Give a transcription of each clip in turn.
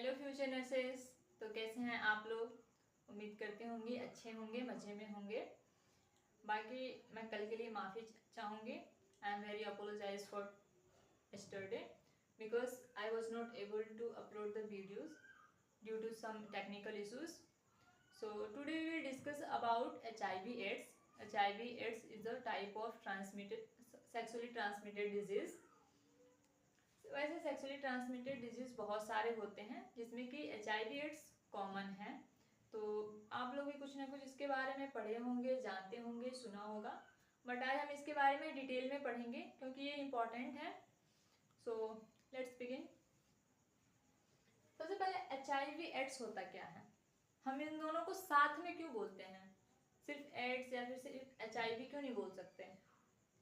Hello future nurses. तो कैसे हैं आप लोग? उम्मीद करते होंगे अच्छे होंगे, मज़े में होंगे। बाकी मैं कल के लिए माफ़ी चाहूँगी। I am very apologize for yesterday because I was not able to upload the videos due to some technical issues. So today we will discuss about HIV/AIDS. HIV/AIDS is a type of sexually transmitted disease. वैसे sexually transmitted disease बहुत सारे होते हैं जिसमें कि HIV/AIDS common है। तो आप लोग भी कुछ ना कुछ इसके बारे में पढ़े होंगे, जानते होंगे, सुना होगा, बट आज हम इसके बारे में डिटेल में पढ़ेंगे क्योंकि ये इम्पॉर्टेंट है। So let's begin. सबसे पहले HIV/AIDS होता क्या है, हम इन दोनों को साथ में क्यों बोलते हैं? सिर्फ एड्स या फिर सिर्फ HIV क्यों नहीं बोल सकते?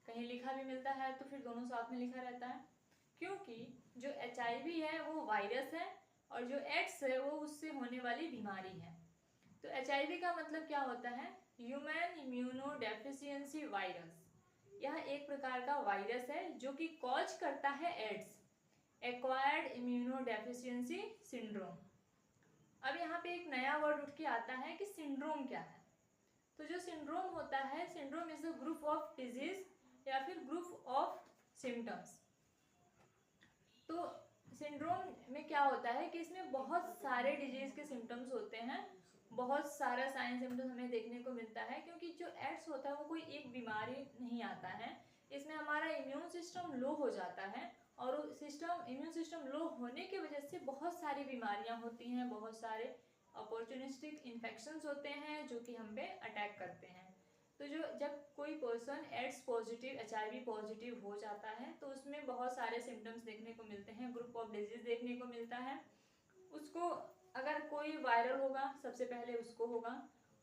कहीं लिखा भी मिलता है तो फिर दोनों साथ में लिखा रहता है, क्योंकि जो HIV है वो वायरस है और जो एड्स है वो उससे होने वाली बीमारी है। तो HIV का मतलब क्या होता है? Human immunodeficiency virus. यह एक प्रकार का वायरस है जो कि कॉज करता है एड्स, एक्वायर्ड इम्यूनोडेफिशिएंसी सिंड्रोम। अब यहाँ पे एक नया वर्ड उठ के आता है कि सिंड्रोम क्या है। तो जो सिंड्रोम होता है, syndrome is a group of disease या फिर ग्रुप ऑफ सिम्टम्स। तो सिंड्रोम में क्या होता है कि इसमें बहुत सारे डिजीज के सिम्टम्स होते हैं, बहुत सारा साइन सिम्टम्स हमें देखने को मिलता है, क्योंकि जो एड्स होता है वो कोई एक बीमारी नहीं आता है। इसमें हमारा इम्यून सिस्टम लो हो जाता है और इम्यून सिस्टम लो होने की वजह से बहुत सारी बीमारियां होती हैं, बहुत सारे अपॉर्चुनिस्टिक इन्फेक्शंस होते हैं जो कि हम पे अटैक करते हैं। तो जब कोई person AIDS positive, HIV positive हो जाता है तो उसमें बहुत सारे सिम्टम्स देखने को मिलते हैं, ग्रुप ऑफ डिजीज देखने को मिलता है। उसको अगर कोई वायरल होगा सबसे पहले उसको होगा,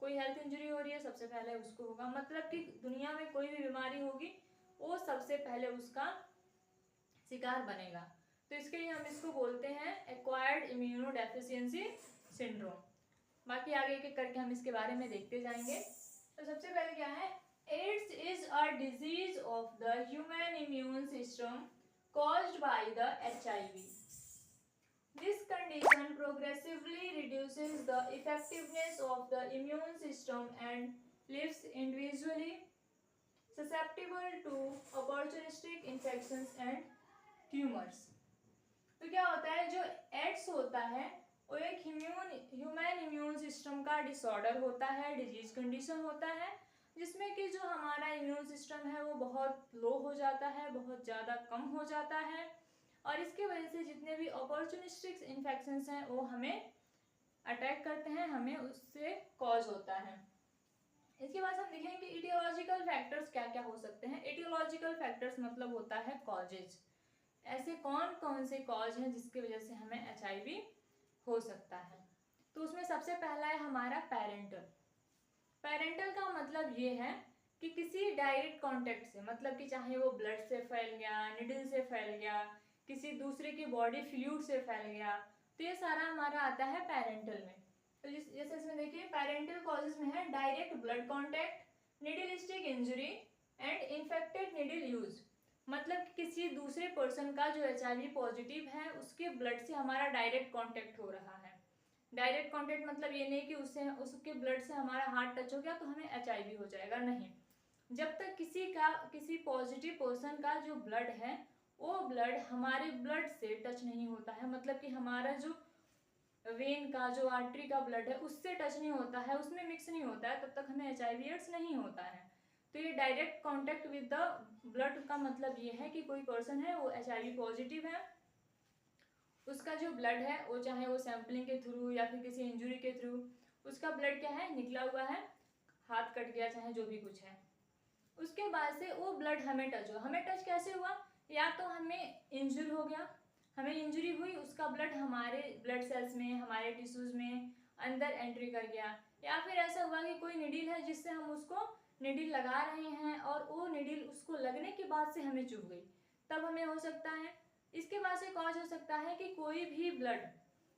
कोई हेल्थ इंजरी हो रही है सबसे पहले उसको होगा, मतलब कि दुनिया में कोई भी बीमारी होगी वो सबसे पहले उसका शिकार बनेगा। तो इसके लिए हम इसको बोलते हैं एक्वायर्ड इम्यूनोडेफिशिएंसी सिंड्रोम। बाकी आगे एक एक करके हम इसके बारे में देखते जाएंगे। तो सबसे पहले क्या है? AIDS is a disease of the human immune system caused by the HIV. This condition progressively reduces the effectiveness of the immune system and leaves individually susceptible to opportunistic infections and tumors. तो क्या होता है, जो ads होता है वो एक human immune system का डिसऑर्डर होता है, डिजीज कंडीशन होता है, जिसमें कि जो हमारा इम्यून सिस्टम है वो बहुत लो हो जाता है, बहुत ज़्यादा कम हो जाता है, और इसकी वजह से जितने भी अपॉर्चुनिस्टिक इन्फेक्शंस हैं वो हमें अटैक करते हैं, हमें उससे कॉज होता है। इसके बाद हम देखेंगे कि इटियोलॉजिकल फैक्टर्स क्या क्या हो सकते हैं। इटियोलॉजिकल फैक्टर्स मतलब होता है कॉजेज। ऐसे कौन कौन से कॉज हैं जिसकी वजह से हमें HIV हो सकता है। तो उसमें सबसे पहला है हमारा पेरेंटल। पेरेंटल का मतलब ये है कि किसी डायरेक्ट कांटेक्ट से, मतलब कि चाहे वो ब्लड से फैल गया, निडल से फैल गया, किसी दूसरे की बॉडी फ्लूइड से फैल गया, तो ये सारा हमारा आता है पेरेंटल में। तो जैसे इसमें देखिए पेरेंटल कॉजेज में है direct blood contact, needlestick injury and infected needle use. मतलब कि किसी दूसरे पर्सन का जो HIV पॉजिटिव है उसके ब्लड से हमारा डायरेक्ट कांटेक्ट हो रहा है। डायरेक्ट कांटेक्ट मतलब ये नहीं कि उसके ब्लड से हमारा हाथ टच हो गया तो हमें HIV हो जाएगा, नहीं। जब तक किसी पॉजिटिव पर्सन का जो ब्लड है वो ब्लड हमारे ब्लड से टच नहीं होता है, मतलब कि हमारा जो वेन का, जो आर्टरी का ब्लड है उससे टच नहीं होता है, उसमें मिक्स नहीं होता है, तब तक हमें HIV/AIDS नहीं होता है। तो ये direct contact with the blood का मतलब ये है कि कोई पर्सन है वो HIV पॉजिटिव है, उसका जो ब्लड है वो चाहे वो सैंपलिंग के थ्रू या फिर किसी इंजुरी के थ्रू उसका ब्लड क्या है, निकला हुआ है, हाथ कट गया, चाहे जो भी कुछ है, उसके बाद से वो ब्लड हमें टच हो। हमें टच कैसे हुआ? या तो हमें इंजर हो गया, हमें इंजरी हुई, उसका ब्लड हमारे ब्लड सेल्स में, हमारे टिश्यूज में अंदर एंट्री कर गया, या फिर ऐसा हुआ कि कोई निडिल है जिससे हम उसको निडिल लगा रहे हैं और वो निडिल उसको लगने के बाद से हमें चुभ गई, तब हमें हो सकता है। इसके बाद से कॉज हो सकता है कि कोई भी ब्लड,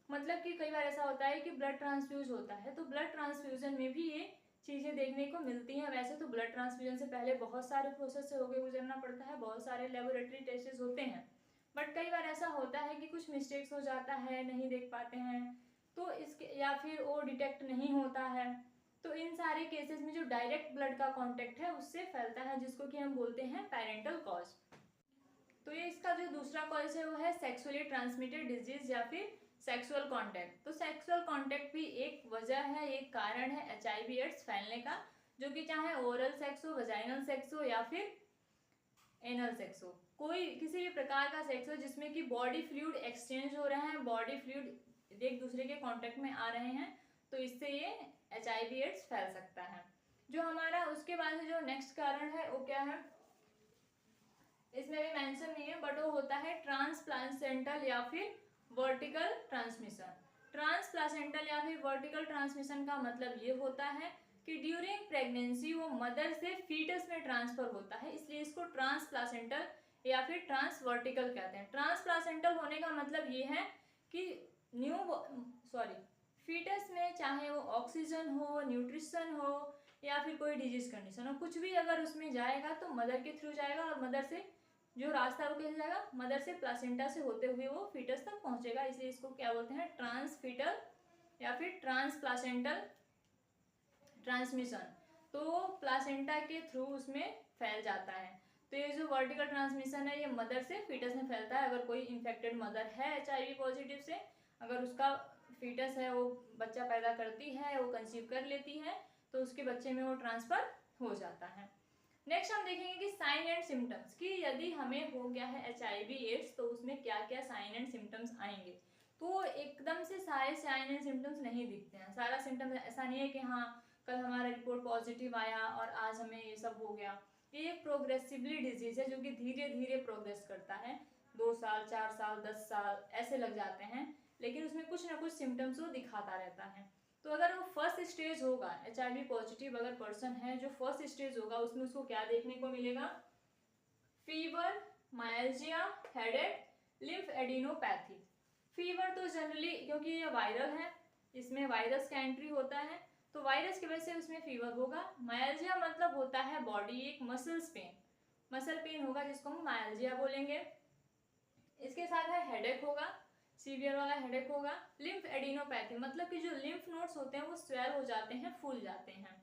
मतलब कि कई बार ऐसा होता है कि ब्लड ट्रांसफ्यूज होता है, तो ब्लड ट्रांसफ्यूजन में भी ये चीज़ें देखने को मिलती हैं। वैसे तो ब्लड ट्रांसफ्यूजन से पहले बहुत सारे प्रोसेस से होकर गुजरना पड़ता है, बहुत सारे लेबोरेटरी टेस्ट होते हैं, बट कई बार ऐसा होता है कि कुछ मिस्टेक्स हो जाता है, नहीं देख पाते हैं, तो इसके या फिर वो डिटेक्ट नहीं होता है, तो इन सारे केसेस में जो डायरेक्ट ब्लड का कांटेक्ट है उससे फैलता है, जिसको कि हम बोलते हैं पैरेंटल कॉज। तो ये इसका जो दूसरा कॉज है वो है सेक्सुअली ट्रांसमिटेड डिजीज या फिर सेक्सुअल कांटेक्ट। तो सेक्सुअल कांटेक्ट भी एक वजह है, एक कारण है HIV एड्स फैलने का, जो कि चाहे ओरल सेक्स हो, वजाइनल सेक्स हो या फिर एनल सेक्स हो, कोई किसी भी प्रकार का सेक्स हो जिसमें कि बॉडी फ्लूइड एक्सचेंज हो रहे हैं, बॉडी फ्लूइड एक दूसरे के कांटेक्ट में आ रहे हैं, तो इससे ये HIV एड्स फैल सकता है। जो हमारा उसके बाद जो नेक्स्ट कारण है वो क्या है, इसमें भी मेंशन नहीं है, बट वो होता है ट्रांसप्लासेंटल या फिर वर्टिकल ट्रांसमिशन। ट्रांसप्लासेंटल या फिर वर्टिकल ट्रांसमिशन का मतलब ये होता है कि ड्यूरिंग प्रेगनेंसी वो मदर से फीटस में ट्रांसफर होता है, इसलिए इसको ट्रांसप्लासेंटल या फिर ट्रांसवर्टिकल कहते हैं। ट्रांसप्लासेंटल होने का मतलब ये है कि फीटस में चाहे वो ऑक्सीजन हो, न्यूट्रिशन हो या फिर कोई डिजीज कंडीशन हो, कुछ भी अगर उसमें जाएगा तो मदर के थ्रू जाएगा, और मदर से जो रास्ता वो कैसे जाएगा, मदर से प्लासेंटा से होते हुए वो फीटस तक पहुंचेगा, इसलिए इसको क्या बोलते हैं, ट्रांसफीटल या फिर ट्रांसप्लासेंटल ट्रांसमिशन। तो प्लासेंटा के थ्रू उसमें फैल जाता है। तो ये जो वर्टिकल ट्रांसमिशन है ये मदर से फीटस में फैलता है। अगर कोई इन्फेक्टेड मदर है HIV पॉजिटिव से, अगर उसका फीटस है वो बच्चा पैदा करती है, वो कंसीव कर लेती है, तो उसके बच्चे में वो ट्रांसफर हो जाता है। नेक्स्ट हम देखेंगे कि साइन एंड सिम्टम्स, कि यदि हमें हो गया है HIV एड्स तो उसमें क्या क्या साइन एंड सिम्टम्स आएंगे। तो एकदम से सारे साइन एंड सिम्टम्स नहीं दिखते हैं, सारा सिम्टम्स ऐसा नहीं है कि हाँ कल हमारा रिपोर्ट पॉजिटिव आया और आज हमें ये सब हो गया। ये एक प्रोग्रेसिवली डिजीज है जो कि धीरे धीरे प्रोग्रेस करता है, 2 साल 4 साल 10 साल ऐसे लग जाते हैं, लेकिन उसमें कुछ ना कुछ सिम्टम्स वो दिखाता रहता है। तो अगर वो फर्स्ट स्टेज होगा, HIV पॉजिटिव अगर पर्सन है जो फर्स्ट स्टेज होगा, उसमें उसको क्या देखने को मिलेगा, फीवर, माइल्जिया, हेडेक, लिम्फेडेनोपैथी। फीवर तो जनरली क्योंकि ये वायरल है, इसमें वायरस का एंट्री होता है, तो वायरस की वजह से उसमें फीवर होगा। माइल्जिया मतलब होता है बॉडी एक मसल्स पेन, मसल पेन होगा जिसको हम माइल्जिया बोलेंगे। इसके साथ है हेडेक होगा, सीवियर वाला हेडेक होगा। लिम्फेडेनोपैथी मतलब कि जो लिम्फ नोड्स होते हैं वो स्वेल हो जाते हैं, फूल जाते हैं,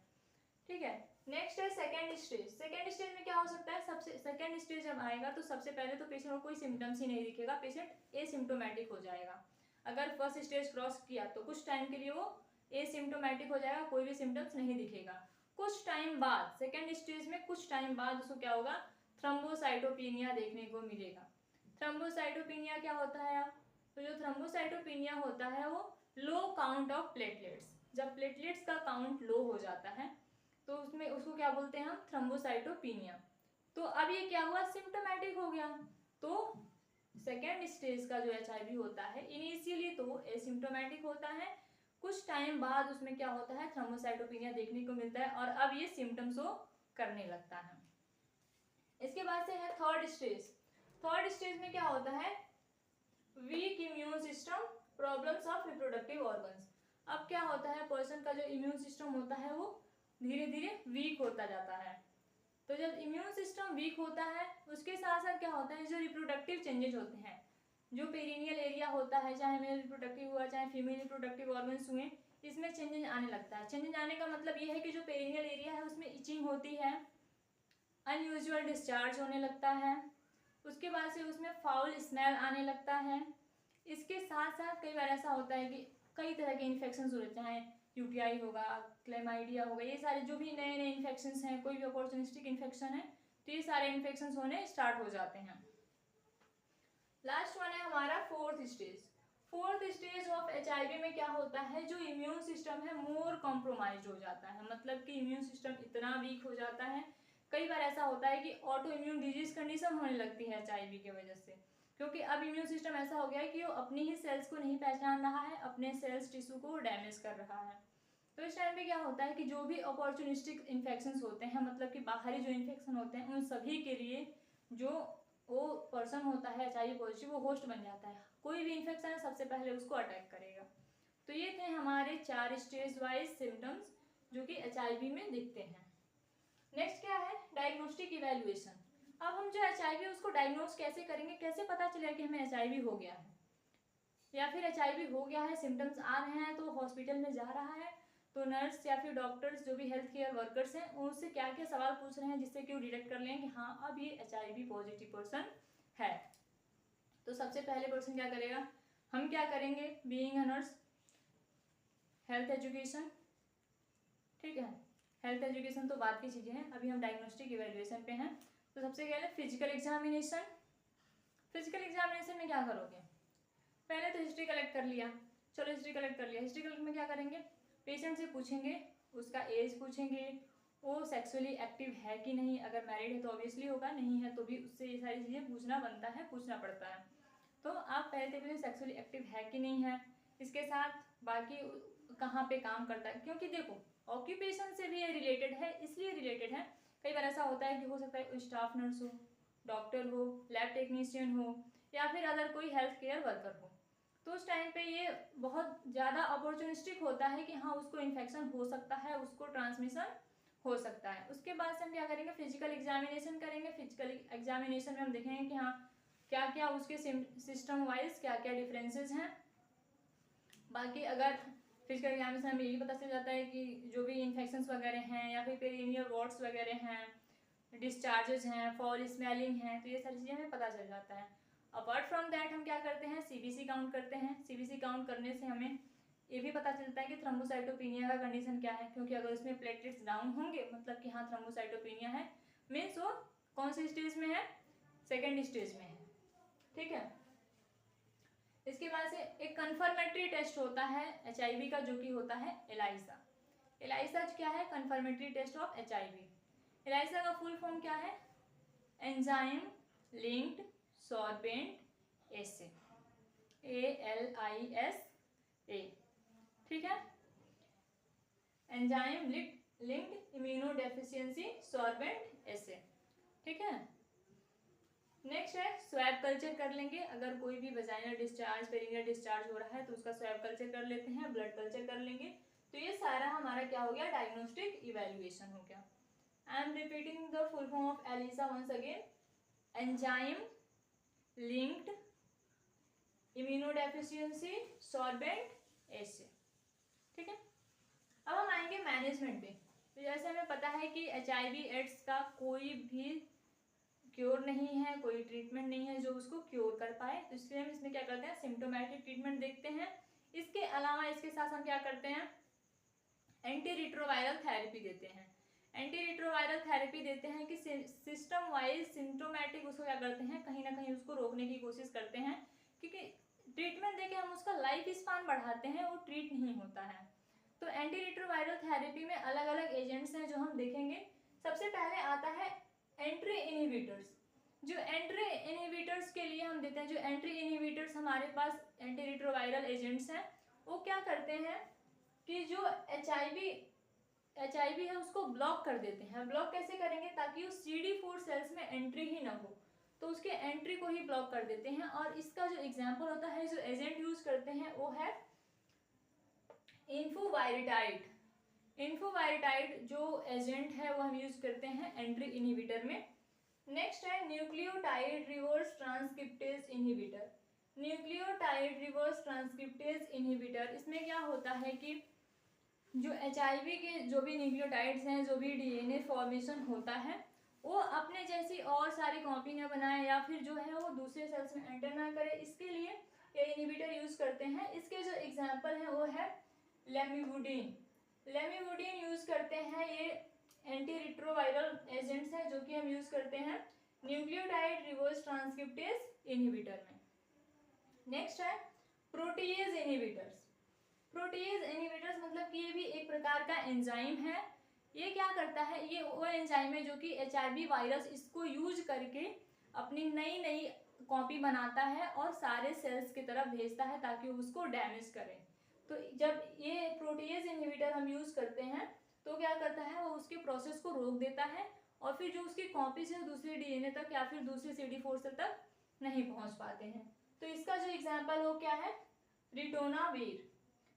ठीक है। नेक्स्ट है सेकेंड स्टेज। सेकेंड स्टेज में क्या हो सकता है, सबसे सेकेंड स्टेज जब आएगा तो सबसे पहले तो पेशेंट को कोई सिम्टम्स ही नहीं दिखेगा, पेशेंट एसिम्टोमेटिक हो जाएगा। अगर फर्स्ट स्टेज क्रॉस किया तो कुछ टाइम के लिए वो एसिम्टोमेटिक हो जाएगा, कोई भी सिम्टम्स नहीं दिखेगा। कुछ टाइम बाद सेकेंड स्टेज में कुछ टाइम बाद उसको क्या होगा, थ्रोम्बोसाइटोपिनिया देखने को मिलेगा। थ्रोम्बोसाइटोपिनिया क्या होता है, तो जो थ्रोम्बोसाइटोपिनिया होता है वो लो काउंट ऑफ प्लेटलेट्स, जब प्लेटलेट्स का काउंट लो हो जाता है तो उसमें उसको क्या बोलते हैं हम, थ्रोम्बोसाइटोपिनिया। तो अब ये क्या हुआ, सिम्टोमेटिक हो गया। तो सेकेंड स्टेज का जो HIV होता है इनिशियली तो एसिम्टोमेटिक होता है, कुछ टाइम बाद उसमें क्या होता है, थ्रोम्बोसाइटोपिनिया देखने को मिलता है और अब ये सिम्टम्स वो करने लगता है। इसके बाद से है थर्ड स्टेज। थर्ड स्टेज में क्या होता है, week immune system, problems of reproductive organs. अब क्या होता है, पर्सन का जो इम्यून सिस्टम होता है वो धीरे धीरे वीक होता जाता है। तो जब इम्यून सिस्टम वीक होता है उसके साथ साथ क्या होता है, जो रिप्रोडक्टिव चेंजेस होते हैं, जो पेरिनियल एरिया होता है, चाहे मेल रिप्रोडक्टिव हुआ चाहे फीमेल रिप्रोडक्टिव ऑर्गन्स हुए, इसमें चेंजेस आने लगता है। चेंजेस आने का मतलब ये है कि जो पेरिनियल एरिया है उसमें इचिंग होती है, अनयूजुअल डिस्चार्ज होने लगता है, उसके बाद से उसमें फाउल स्मेल आने लगता है। इसके साथ साथ कई बार ऐसा होता है कि कई तरह के इन्फेक्शन हो रहे हैं, UTI होगा, क्लेमाइडिया होगा, ये सारे जो भी नए नए इन्फेक्शन हैं, कोई भी अपॉर्चुनिस्टिक इन्फेक्शन है तो ये सारे इन्फेक्शन होने स्टार्ट हो जाते हैं। लास्ट वन है हमारा fourth stage. Fourth stage of HIV में क्या होता है, जो इम्यून सिस्टम है मोर कॉम्प्रोमाइज हो जाता है, मतलब कि इम्यून सिस्टम इतना वीक हो जाता है। कई बार ऐसा होता है कि ऑटो इम्यून डिजीज कंडीशन होने लगती है HIV की वजह से, क्योंकि अब इम्यून सिस्टम ऐसा हो गया है कि वो अपनी ही सेल्स को नहीं पहचान रहा है, अपने सेल्स टिश्यू को डैमेज कर रहा है। तो इस टाइम पे क्या होता है कि जो भी अपॉर्चुनिस्टिक इन्फेक्शन होते हैं, मतलब कि बाहरी जो इन्फेक्शन होते हैं, उन सभी के लिए जो वो पर्सन होता है HIV पॉजिटिव वो होस्ट बन जाता है, कोई भी इन्फेक्शन है सबसे पहले उसको अटैक करेगा। तो ये थे हमारे 4 स्टेज वाइज सिम्टम्स जो कि HIV में दिखते हैं। नेक्स्ट क्या है, डायग्नोस्टिक इवैल्यूएशन। अब हम जो HIV है उसको डायग्नोज कैसे करेंगे, कैसे पता चलेगा कि हमें HIV हो गया है या फिर HIV हो गया है, सिम्टम्स आ रहे हैं तो हॉस्पिटल में जा रहा है, तो नर्स या फिर डॉक्टर्स जो भी हेल्थ केयर वर्कर्स हैं उनसे क्या क्या सवाल पूछ रहे हैं जिससे कि वो डिटेक्ट कर लें कि हाँ अब ये HIV पॉजिटिव पर्सन है। तो सबसे पहले पर्सन क्या करेगा, हम क्या करेंगे, being a nurse, health education, ठीक है, हेल्थ एजुकेशन तो बात की चीज़ें हैं, अभी हम डायग्नोस्टिक इवेल्युएशन पे हैं। तो सबसे पहले फिजिकल एग्जामिनेशन। फिजिकल एग्जामिनेशन में क्या करोगे, पहले तो हिस्ट्री कलेक्ट कर लिया, चलो हिस्ट्री कलेक्ट कर लिया, हिस्ट्री कलेक्ट में क्या करेंगे, पेशेंट से पूछेंगे, उसका एज पूछेंगे, वो सेक्सुअली एक्टिव है कि नहीं, अगर मैरिड है तो ऑब्वियसली होगा, नहीं है तो भी उससे ये सारी चीज़ें पूछना बनता है, पूछना पड़ता है। तो आप पहले देख लीजिए सेक्सुअली एक्टिव है कि नहीं है, इसके साथ बाकी कहाँ पे काम करता है, क्योंकि देखो ऑक्यूपेशन से भी ये रिलेटेड है, इसलिए रिलेटेड है, कई बार ऐसा होता है कि हो सकता है स्टाफ नर्स हो, डॉक्टर हो, लैब टेक्नीशियन हो या फिर अदर कोई हेल्थ केयर वर्कर हो, तो उस टाइम पे ये बहुत ज़्यादा अपॉर्चुनिस्टिक होता है कि हाँ उसको इन्फेक्शन हो सकता है, उसको ट्रांसमिशन हो सकता है। उसके बाद से हम क्या करेंगे, फिजिकल एग्जामिनेशन करेंगे। फिजिकल एग्जामिनेशन में हम देखेंगे कि हाँ क्या क्या उसके सिस्टम वाइज क्या क्या डिफरेंसेस हैं। बाकी अगर फिजिकल एग्जामिनेशन में यही पता चल जाता है कि जो भी इन्फेक्शंस वगैरह हैं या फिर पेरिनियल वॉर्ड्स वगैरह हैं, डिस्चार्जेस हैं, फॉल स्मेलिंग हैं, तो ये सारी चीज़ें हमें पता चल जाता है। अपार्ट फ्रॉम दैट हम क्या करते हैं, CBC काउंट करते हैं। CBC काउंट करने से हमें ये भी पता चलता है कि थ्रोम्बोसाइटोपिनिया का कंडीशन क्या है, क्योंकि अगर उसमें प्लेटलेट्स डाउन होंगे मतलब कि हाँ थ्रोम्बोसाइटोपिनिया है, मीन्स वो कौन सी स्टेज में है, सेकेंड स्टेज में है, ठीक है। इसके बाद से एक कन्फर्मेटरी टेस्ट होता है HIV का, जो कि होता है एलाइसा। एलाइसा क्या है, confirmatory test of HIV। ELISA का फुल फॉर्म क्या है, enzyme linked sorbent assay, ALISA, ठीक है, enzyme linked immunodeficiency sorbent assay, ठीक है। नेक्स्ट है स्वैब कल्चर कर लेंगे, अगर कोई भी वजाइनल डिस्चार्ज, पेरिनियल डिस्चार्ज हो रहा है तो उसका स्वैब कल्चर कर लेते हैं, ब्लड कल्चर कर लेंगे। तो ये सारा हमारा क्या हो गया, डायग्नोस्टिक इवेल्युएशन हो गया। I am repeating the full form of ELISA once again, enzyme linked immunodeficiency sorbent assay, ठीक है। अब हम आएंगे मैनेजमेंट पे। तो जैसे हमें पता है कि HIV एड्स का कोई भी क्योर नहीं है, कोई ट्रीटमेंट नहीं है जो उसको क्योर कर पाए, तो इसलिए हम इसमें क्या करते हैं, सिम्टोमेटिक ट्रीटमेंट देखते हैं। इसके अलावा इसके साथ हम क्या करते हैं, एंटी रिट्रोवायरल थेरेपी देते हैं। एंटी रिट्रोवायरल थेरेपी देते हैं कि सिस्टम वाइज सिम्टोमेटिक उसको क्या करते हैं, कहीं ना कहीं उसको रोकने की कोशिश करते हैं, क्योंकि ट्रीटमेंट देके हम उसका लाइफ स्पान बढ़ाते हैं, वो ट्रीट नहीं होता है। तो एंटी रिट्रोवायरल थेरेपी में अलग अलग एजेंट्स हैं जो हम देखेंगे। सबसे पहले आता है एंट्री इनहिबिटर्स। जो एंट्री इनहिबिटर्स के लिए हम देते हैं, जो एंट्री इनहिबिटर्स हमारे पास एंटी रिट्रोवायरल एजेंट्स हैं, वो क्या करते हैं कि जो HIV है उसको ब्लॉक कर देते हैं। ब्लॉक कैसे करेंगे, ताकि वो CD4 सेल्स में एंट्री ही ना हो, तो उसके एंट्री को ही ब्लॉक कर देते हैं। और इसका जो एग्जाम्पल होता है, जो एजेंट यूज करते हैं वो है इन्फोवायरेटाइड। इन्फोवायरेटाइड जो एजेंट है वो हम यूज करते हैं एंट्री इनहिबिटर में। नेक्स्ट है nucleotide reverse transcriptase inhibitor. Nucleotide reverse transcriptase inhibitor, इसमें क्या होता है कि जो HIV के जो भी न्यूक्लियोटाइड्स हैं, जो भी DNA फॉर्मेशन होता है, वो अपने जैसी और सारी कॉपी ना बनाए या फिर जो है वो दूसरे सेल्स में एंटर ना करे, इसके लिए ये इनहिबिटर यूज करते हैं। इसके जो एग्जाम्पल हैं वो है लेमिवुडीन। लेमिवुडीन यूज करते हैं, ये एंटी रिट्रोवायरल एजेंट्स हैं जो कि हम यूज करते हैं न्यूक्लियोटाइड रिवर्स ट्रांसक्रिप्टेज इनहिबिटर में। नेक्स्ट है प्रोटीएज इनहिबिटर्स। प्रोटीएज इनहिबिटर्स मतलब कि ये भी एक प्रकार का एंजाइम है। ये क्या करता है, ये वो एंजाइम है जो कि HIV वायरस इसको यूज करके अपनी नई नई कॉपी बनाता है और सारे सेल्स की तरफ भेजता है ताकि उसको डैमेज करे। तो जब ये प्रोटीएज इनहिबिटर हम यूज करते हैं तो क्या करता है, वो उसके प्रोसेस को रोक देता है और फिर जो उसकी कॉपीज है दूसरे DNA तक या फिर दूसरे CD4 सेल तक नहीं पहुंच पाते हैं। तो इसका जो एग्जाम्पल वो क्या है, रिटोनावीर।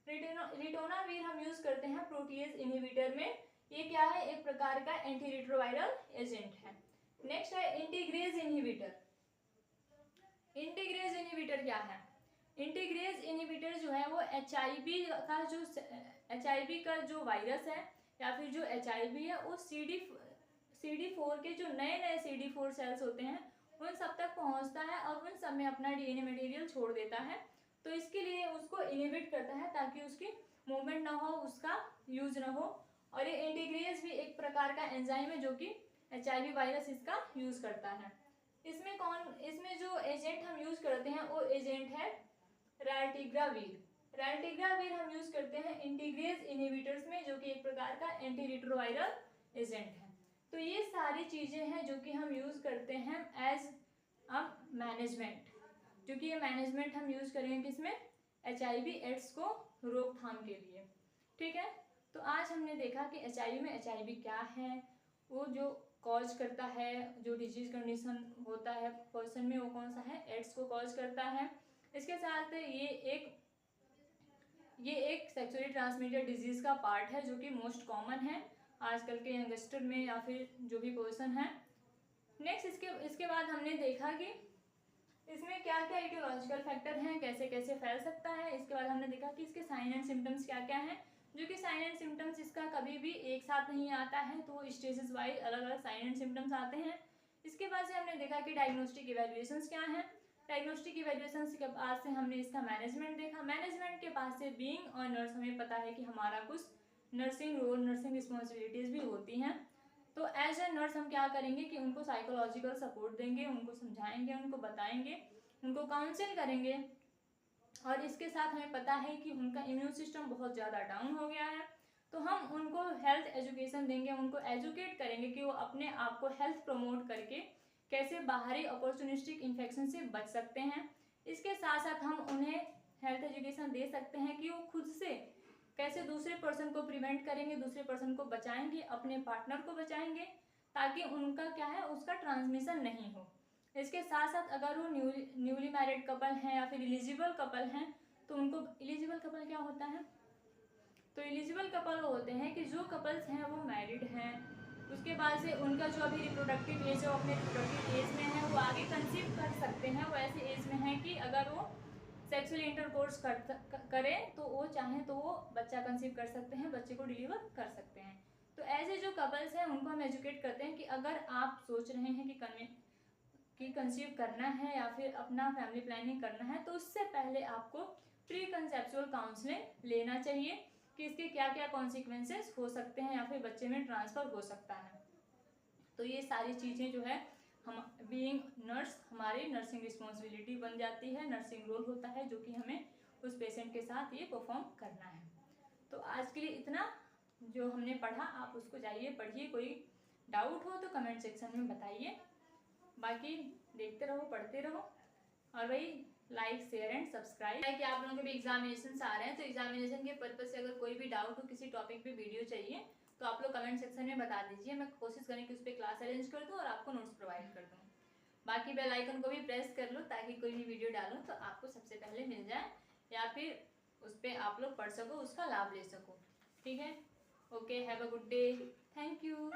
रिटोनावीर हम यूज करते हैं प्रोटीएज इनहिबिटर में। ये क्या है, एक प्रकार का एंटी रिट्रोवायरल एजेंट है। नेक्स्ट है इंटीग्रेज इनहिबिटर। इंटीग्रेज इनहिबिटर क्या है? इंटीग्रेज इनहिबिटर जो है वो एचआईवी का जो वायरस है या फिर जो एचआईवी है वो CD4 के जो नए नए CD4 सेल्स होते हैं उन सब तक पहुंचता है और उन सब में अपना डीएनए मटेरियल छोड़ देता है। तो इसके लिए उसको इनहिबिट करता है ताकि उसकी मूवमेंट ना हो, उसका यूज ना हो। और ये इंटीग्रेज भी एक प्रकार का एंजाइम है जो कि एचआईवी वायरस इसका यूज करता है। इसमें जो एजेंट हम यूज करते हैं वो एजेंट है रैल्टिग्रावीर। रैल्टिग्रावीर हम यूज करते हैं इंटीग्रेज इनहिबिटर्स में, जो कि एक प्रकार का एंटी रिट्रोवायरल एजेंट है। तो ये सारी चीजें हैं जो कि हम यूज करते हैं एज अ मैनेजमेंट, क्योंकि ये मैनेजमेंट हम यूज करेंगे किसमें? एचआईवी एड्स को रोकथाम के लिए। ठीक है, तो आज हमने देखा कि एचआईवी में एचआईवी क्या है, वो जो कॉज करता है, जो डिजीज कंडीशन होता है पर्सन में वो कौन सा है? एड्स को कॉज करता है। इसके साथ ये एक सेक्सुअली ट्रांसमिटेड डिजीज का पार्ट है जो कि मोस्ट कॉमन है आजकल के यंगस्टर में या फिर जो भी पर्सन है। नेक्स्ट इसके बाद हमने देखा कि इसमें क्या क्या इटियोलॉजिकल फैक्टर हैं, कैसे कैसे फैल सकता है। इसके बाद हमने देखा कि इसके साइन एंड सिम्टम्स क्या क्या हैं, जो कि साइन एंड सिम्टम्स इसका कभी भी एक साथ नहीं आता है, तो स्टेजेस वाइज अलग अलग साइन एंड सिम्टम्स आते हैं। इसके बाद से हमने देखा कि डायग्नोस्टिक इवैल्यूएशंस क्या हैं। डायग्नोस्टिक इवैल्यूएशंस के बाद से हमने इसका मैनेजमेंट देखा। मैनेजमेंट के बाद से बीइंग और नर्स हमें पता है कि हमारा कुछ नर्सिंग रोल, नर्सिंग रिस्पॉन्सिबिलिटीज भी होती हैं। तो एज ए नर्स हम क्या करेंगे कि उनको साइकोलॉजिकल सपोर्ट देंगे, उनको समझाएंगे, उनको बताएंगे, उनको काउंसिल करेंगे। और इसके साथ हमें पता है कि उनका इम्यून सिस्टम बहुत ज़्यादा डाउन हो गया है, तो हम उनको हेल्थ एजुकेशन देंगे, उनको एजुकेट करेंगे कि वो अपने आप को हेल्थ प्रमोट करके कैसे बाहरी अपॉर्चुनिस्टिक इन्फेक्शन से बच सकते हैं। इसके साथ साथ हम उन्हें हेल्थ एजुकेशन दे सकते हैं कि वो खुद से कैसे दूसरे पर्सन को प्रिवेंट करेंगे, दूसरे पर्सन को बचाएंगे, अपने पार्टनर को बचाएंगे, ताकि उनका क्या है उसका ट्रांसमिशन नहीं हो। इसके साथ साथ अगर वो न्यूली मैरिड कपल हैं या फिर एलिजिबल कपल हैं तो उनको, एलिजिबल कपल क्या होता है? तो एलिजिबल कपल होते हैं कि जो कपल्स हैं वो मैरिड हैं, उसके बाद से उनका जो अभी रिप्रोडक्टिव एज है वो अपने रिप्रोडक्टिव एज में है, वो आगे कंसीव कर सकते हैं, वो ऐसे एज में है कि अगर वो सेक्सुअल इंटरकोर्स करें तो वो चाहें तो वो बच्चा कंसीव कर सकते हैं, बच्चे को डिलीवर कर सकते हैं। तो ऐसे जो कपल्स हैं उनको हम एजुकेट करते हैं कि अगर आप सोच रहे हैं कि कंसीव करना है या फिर अपना फैमिली प्लानिंग करना है, तो उससे पहले आपको प्री कंसेप्चुअल काउंसलिंग लेना चाहिए कि इसके क्या क्या कॉन्सिक्वेंसेस हो सकते हैं या फिर बच्चे में ट्रांसफ़र हो सकता है। तो ये सारी चीज़ें जो है हम बीइंग नर्स हमारी नर्सिंग रिस्पॉन्सिबिलिटी बन जाती है, नर्सिंग रोल होता है जो कि हमें उस पेशेंट के साथ ये परफॉर्म करना है। तो आज के लिए इतना जो हमने पढ़ा, आप उसको जाइए पढ़िए, कोई डाउट हो तो कमेंट सेक्शन में बताइए। बाकी देखते रहो, पढ़ते रहो, और वही लाइक शेयर एंड सब्सक्राइब है कि आप लोगों के भी एग्जामिनेशन आ रहे हैं, तो एग्जामिनेशन के पर्पज से अगर कोई भी डाउट हो, किसी टॉपिक पे वीडियो चाहिए तो आप लोग कमेंट सेक्शन में बता दीजिए, मैं कोशिश करें कि उस पर क्लास अरेंज कर दूँ और आपको नोट्स प्रोवाइड कर दूँ। बाकी बेल आइकन को भी प्रेस कर लो ताकि कोई भी वीडियो डालूँ तो आपको सबसे पहले मिल जाए या फिर उस पर आप लोग पढ़ सको, उसका लाभ ले सको। ठीक है, okay, have a good day, thank you.